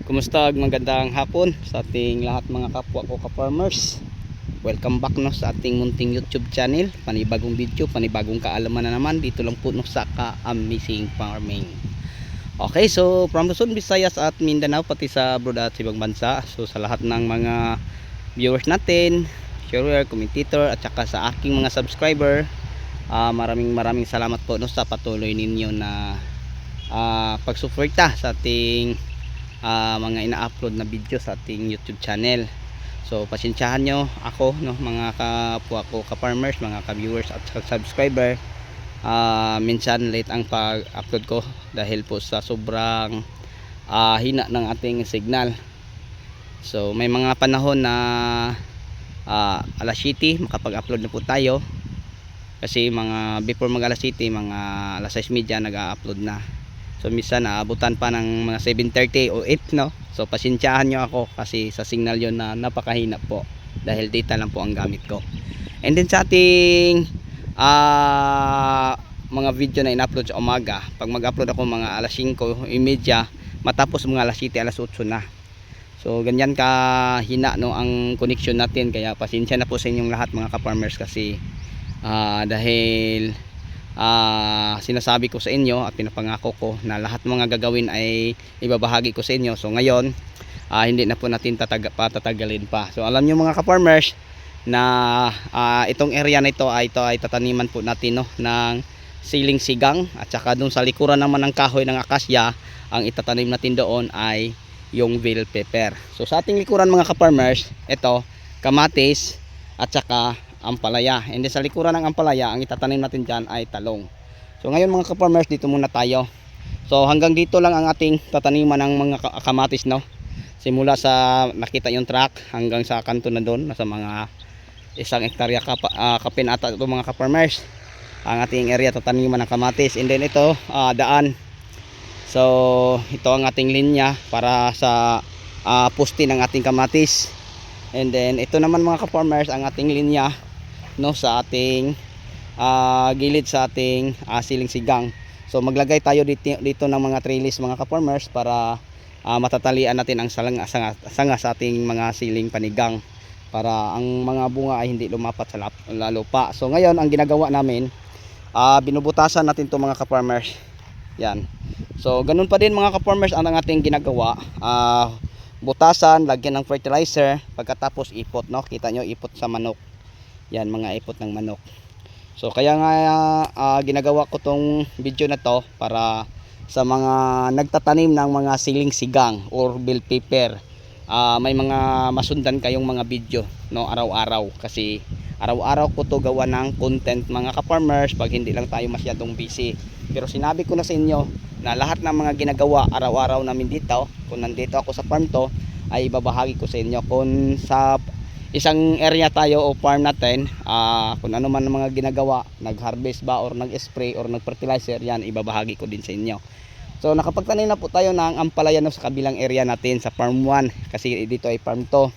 Kumusta? Magandang hapon sa ating lahat mga kapwa ko ka-farmers. Welcome back no sa ating munting YouTube channel. Panibagong video, panibagong kaalaman na naman dito lang po no sa Ka-Amazing Farming. Okay, so from Luzon, Visayas at Mindanao, pati sa abroad at ibang bansa. So sa lahat ng mga viewers natin, sharer, commentator at saka sa aking mga subscriber, maraming salamat po no sa patuloy ninyo na pagsuporta sa ating mga ina-upload na video sa ating YouTube channel. So pasensyahan nyo ako no, mga kapwa ko ka-farmers, mga ka-viewers at subscriber. Minsan late ang pag-upload ko dahil po sa sobrang hina ng ating signal. So may mga panahon na alas 7 makapag-upload na po tayo, kasi mga before mag alas 7, mga alas 6:30 nag-upload na. So minsan naabutan pa ng mga 7:30 o 8 no. So pasensyahan nyo ako kasi sa signal yon na napakahina po dahil data lang po ang gamit ko. And then sa ating mga video na in-upload sa umaga, pag mag-upload ako mga alas 5:30, matapos mga alas 7, alas 8 na. So ganyan kahina no ang connection natin, kaya pasensya na po sa inyong lahat mga ka-farmers, kasi dahil sinasabi ko sa inyo at pinapangako ko na lahat ng mga gagawin ay ibabahagi ko sa inyo. So ngayon hindi na po natin patatagalin pa. So alam nyo mga ka-farmers na itong area na ito ay tataniman po natin no, ng siling sigang, at saka dun sa likuran naman ng kahoy ng akasya, ang itatanim natin doon ay yung bell pepper. So sa ating likuran mga ka-farmers, ito kamatis at saka ampalaya. And sa likuran ng ampalaya, ang itatanim natin dyan ay talong. So ngayon mga ka-farmers, dito muna tayo. So hanggang dito lang ang ating tataniman ng mga kamatis no. Simula sa nakita yung track hanggang sa kanto na doon, nasa mga 1 hektarya kapin ata ito mga ka-farmers, ang ating area tataniman ng kamatis. And then ito daan. So ito ang ating linya para sa poste ng ating kamatis. And then ito naman mga ka-farmers ang ating linya no sa ating gilid sa ating siling sigang. So maglagay tayo dito ng mga trellis mga ka-farmers para matatalian natin ang sanga sa ating mga siling panigang, para ang mga bunga ay hindi lumapat sa lupa. So ngayon ang ginagawa namin, binubutasan natin to mga ka-farmers. Yan. So ganun pa din mga ka-farmers ang ating ginagawa. Butasan, lagyan ng fertilizer, pagkatapos ipot no. Kita nyo ipot sa manok. Yan, mga ipot ng manok. So kaya nga ginagawa ko tong video na to para sa mga nagtatanim ng mga siling sigang or bell pepper. May mga masundan kayong mga video no, araw-araw, kasi araw-araw ko to gawa ng content mga ka-farmers pag hindi lang tayo masyadong busy. Pero sinabi ko na sa inyo na lahat ng mga ginagawa araw-araw namin dito, kung nandito ako sa farm to, ay ibabahagi ko sa inyo. Kung sa isang area tayo o farm natin, kung ano man ang mga ginagawa, nag-harvest ba or nag-spray or nag-fertilizer, yan ibabahagi ko din sa inyo. So nakapagtanim na po tayo ng ampalaya no, sa kabilang area natin sa farm 1, kasi dito ay farm 2.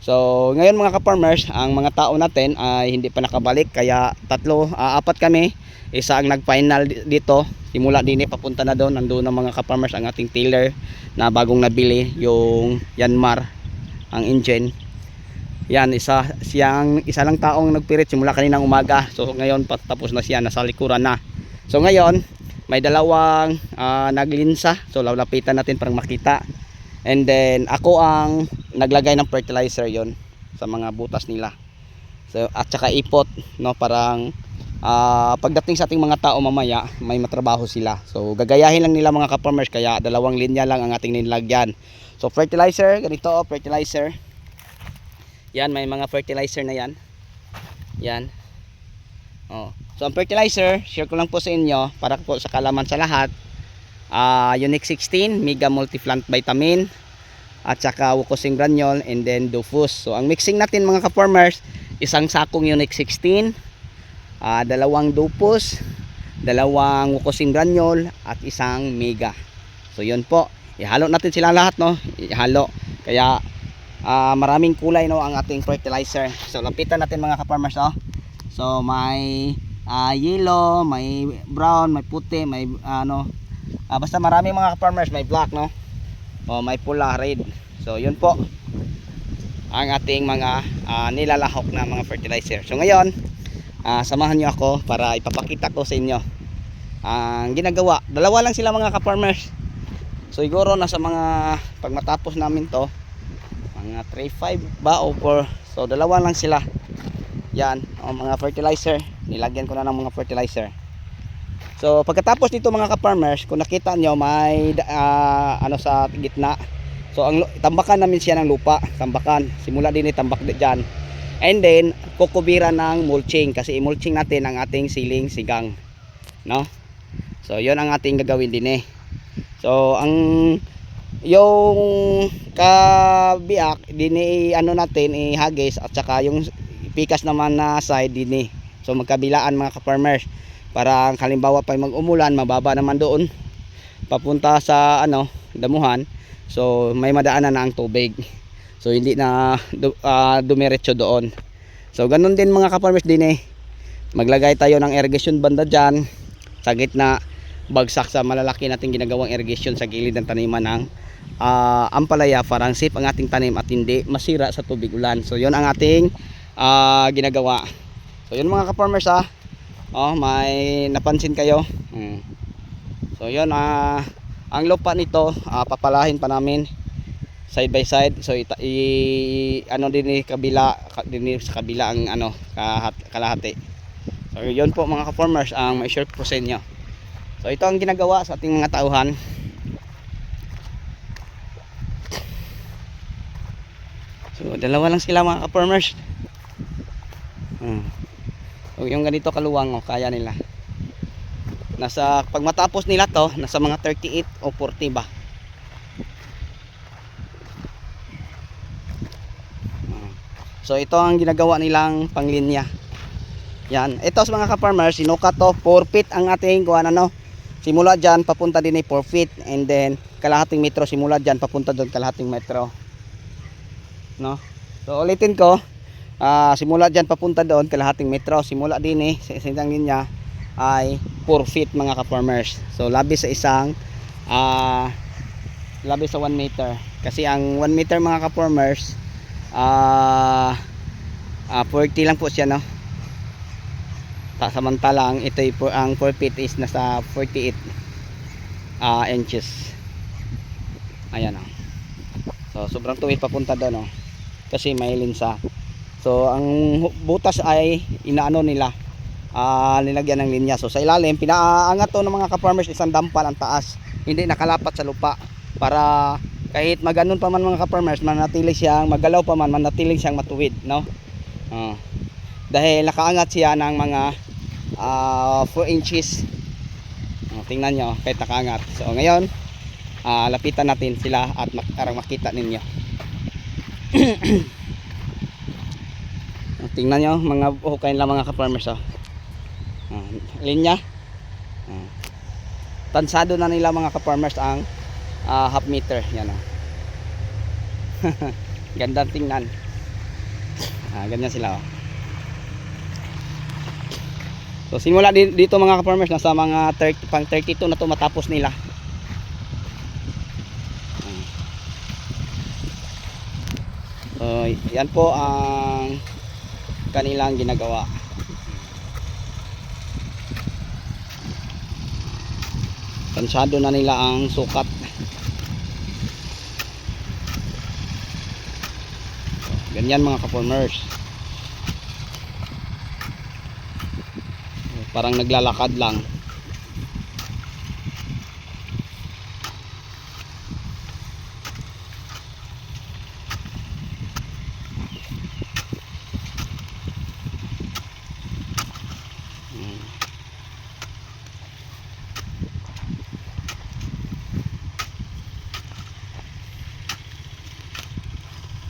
So ngayon mga ka-farmers, ang mga tao natin ay hindi pa nakabalik, kaya apat kami. Isa ang nag-final dito, simula din papunta na doon. Nandoon ang mga ka-farmers ang ating tiller na bagong nabili, yung Yanmar ang engine. Yan, isa lang taong nagpirit simula kaninang umaga. So ngayon patapos na siya, nasa likuran na. So ngayon may dalawang naglinsa, so lalapitan natin para makita. And then ako ang naglagay ng fertilizer yon sa mga butas nila. So at saka ipot no, parang pagdating sa ating mga tao mamaya may matrabaho sila. So gagayahin lang nila mga ka-farmers, kaya dalawang linya lang ang ating nilagyan. So fertilizer, ganito fertilizer. Yan, may mga fertilizer na yan. Yan. So ang fertilizer, share ko lang po sa inyo para po sa kalaman sa lahat. Unique 16, Mega Multiplant Vitamin, at saka Wucosing Granule, and then Dufus. So ang mixing natin mga ka-farmers, isang sakong Unique 16, dalawang Dufus, dalawang Wucosing Granule, at isang Mega. So yun po, ihalo natin sila lahat no, ihalo. Kaya maraming kulay no ang ating fertilizer. So lapitan natin mga ka-farmers no. So may yellow, may brown, may puti, may basta marami mga ka-farmers, may black no. O may pula, red. So yun po ang ating mga nilalahok na mga fertilizer. So ngayon, samahan nyo ako para ipapakita ko sa inyo ang ginagawa. Dalawa lang sila mga ka-farmers. So siguro nasa mga pag matapos namin to mga 3-5 ba o 4. So dalawa lang sila. Yan, mga fertilizer. Nilagyan ko na ng mga fertilizer. So pagkatapos nito mga ka-farmers, kung nakita nyo may ano sa gitna. So ang tambakan namin siya ng lupa, tambakan. Simula din itambak diyan. And then kukubiran ng mulching kasi i-mulching natin ang ating siling sigang, no? So yon ang ating gagawin din eh. So ang yung kabiak din ano natin ihagis at saka yung pikas naman na side din eh. So magkabilaan mga ka-farmers para halimbawa pa mag-umulan mababa naman doon papunta sa ano damuhan. So may madaanan na ang tubig. So hindi na dumiretso doon. So ganun din mga ka-farmers din eh. Maglagay tayo ng irrigation banda dyan sa gitna, bagsak sa malalaki nating ginagawang irrigation sa gilid ng taniman ng ampalaya para safe ang ating tanim at hindi masira sa tubig ulan. So yun ang ating ginagawa. So yun mga ka-farmers may napansin kayo. So yun ang lupa nito papalahin pa namin side by side. So ano din kabila din sa kabila ang ano kalahati. So yun po mga ka-farmers ang may share ko sa inyo. So ito ang ginagawa sa ating mga tauhan. So dalawa lang sila mga ka-farmers. So yung ganito kaluwang kaya nila. Nasa pag matapos nila to, nasa mga 38 o 40 ba. So ito ang ginagawa nilang panglinya. Yan, ito sa mga ka-farmers, sinukat to 4 feet ang ating kuan ano. Simula diyan papunta din ay 4 feet and then kalahating metro simula diyan papunta doon kalahating metro. No? So ulitin ko, simula diyan papunta doon kalahating metro, simula din sa isang linya ay 4 feet mga ka-farmers. So labi sa isang labi sa 1 meter. Kasi ang 1 meter mga ka-farmers 40 lang po siya, no? Samantalang ito ang 4 feet is nasa 48 inches. Ayan So sobrang tuwid papunta doon kasi may linsa. So ang butas ay inaano nila nilagyan ng linya. So sa ilalim pinaangat to ng mga ka-farmers, isang dampal ang taas, hindi nakalapat sa lupa para kahit maganon pa man mga ka-farmers manatili siyang magalaw pa man manatili siyang matuwid, no? Dahil nakaangat siya ng mga 4 inches. Tingnan nyo kahit nakaangat. So ngayon lapitan natin sila at para makita ninyo. Tingnan nyo mga hukay lang mga ka-farmers linya. Tansado na nila mga ka-farmers ang half meter. Yan ganda tingnan. Ganyan sila So simula dito mga ka-farmers nasa mga 32 na to matapos nila. So yan po ang kanilang ginagawa. Tansado na nila ang sukat. Ganyan mga ka-farmers. Parang naglalakad lang.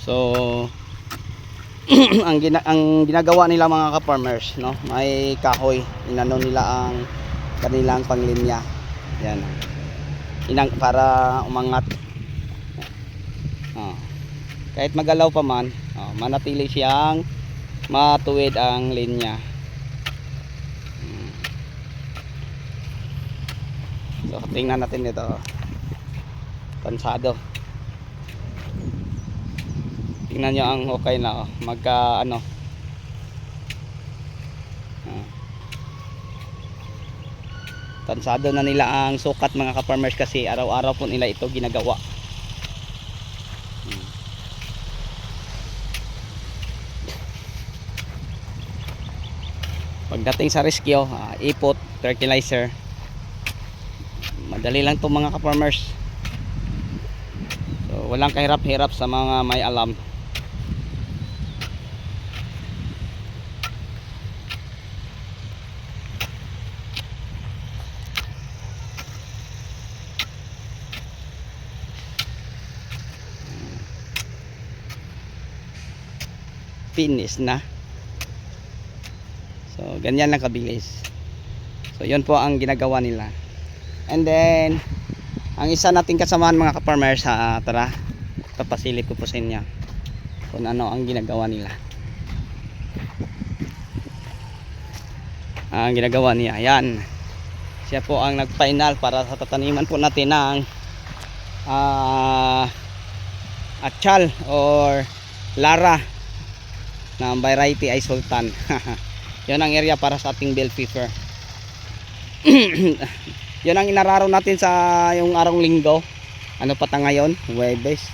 So ang ginagawa nila mga ka-farmers, no, may kahoy, inano nila ang kanilang panglinya. Yan. Para umangat. Kahit magalaw pa man, manatili siyang matuwid ang linya. So tingnan natin dito. Tansado. Tingnan nyo ang okay na oh. Magka ano. Tansado na nila ang sukat mga ka-farmers kasi araw-araw po nila ito ginagawa. Pagdating sa rescue, ipot, fertilizer, madali lang to mga ka-farmers. So walang kahirap-hirap sa mga may alam. Finish na. So ganyan lang kabilis. So yun po ang ginagawa nila. And then ang isa nating kasamahan mga ka-farmers, tara papasilip ko po sa inyo kung ano ang ginagawa nila. Ang ginagawa niya, yan, siya po ang nag-final para sa tataniman po natin ng Achal or Lara na variety ay Sultan. Yun ang area para sa ating bell pepper. Yun ang inararo natin sa yung arong linggo. Ano pa ta ngayon? Webes.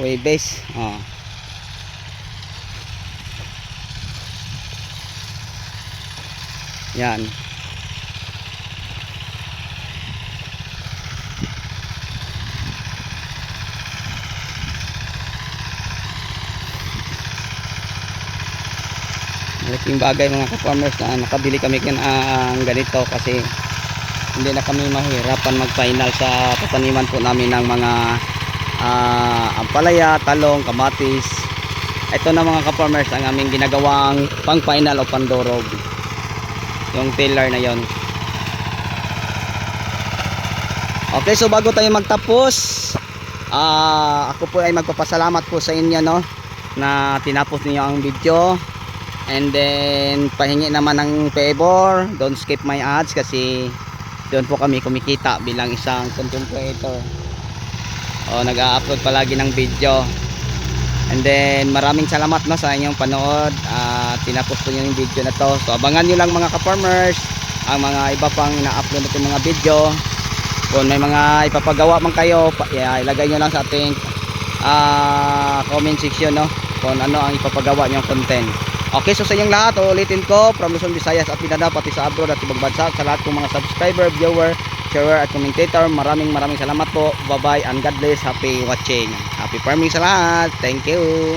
Webes. Yan. Malaking bagay mga ka-farmers na nakabili kami ng ganito kasi hindi na kami mahirapan mag-final sa tataniman po namin ng mga ampalaya, talong, kamatis. Ito na mga ka-farmers ang aming ginagawang pang-final o pandorog, yung tiller na yon. Okay, so bago tayo magtapos, ako po ay magpapasalamat po sa inyo, no, na tinapos niyo ang video. And then pahingi naman ng favor, don't skip my ads kasi doon po kami kumikita bilang isang content creator. Nag-a-upload palagi ng video. And then maraming salamat na sa inyong panood at tinapos po niyo yung video na to. So abangan niyo lang mga ka-farmers ang mga iba pang ina-upload natin mga video. Kung may mga ipapagawa man kayo, ilagay niyo lang sa ating comment section, no, kung ano ang ipapagawa niyong content. Okay, so sa inyong lahat, ulitin ko, from Luzon, Visayas at Mindanao, pati sa abroad at ibang bansa, sa lahat ng mga subscriber, viewer, sharer at commentator, maraming salamat po. Bye bye and God bless. Happy watching. Happy farming sa lahat. Thank you.